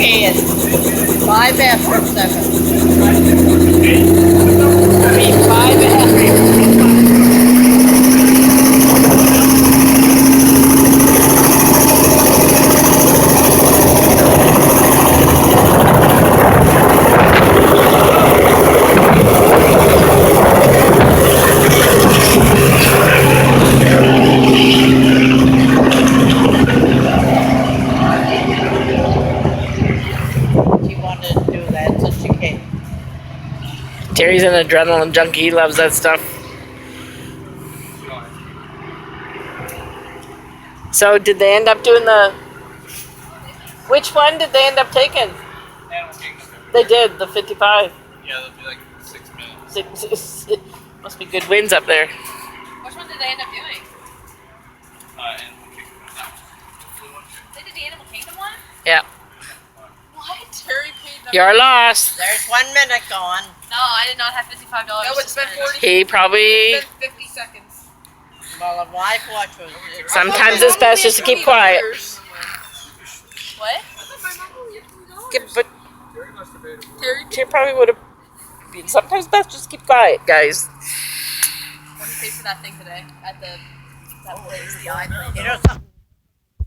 can. 5 after 7. I mean 5 after. She wanted to do that, so she came. Terry's an adrenaline junkie. He loves that stuff. So did they end up doing the... Which one did they end up taking? Animal Kingdom. They did, the 55. Yeah, that'll be like 6 minutes. Must be good winds up there. Which one did they end up doing? Animal Kingdom. They did the Animal Kingdom one? Yeah. What? Terry paid them. You're lost. There's 1 minute gone. No, I did not have $55. No, it's been 40. He probably... It's been 50 seconds. Well, a live watch was. Sometimes it's best just to keep quiet. What? But Very much debatable. Terry, she probably would have been... Sometimes best just keep quiet, guys. What did he pay for that thing today? At the... That place, the eye place. You know something?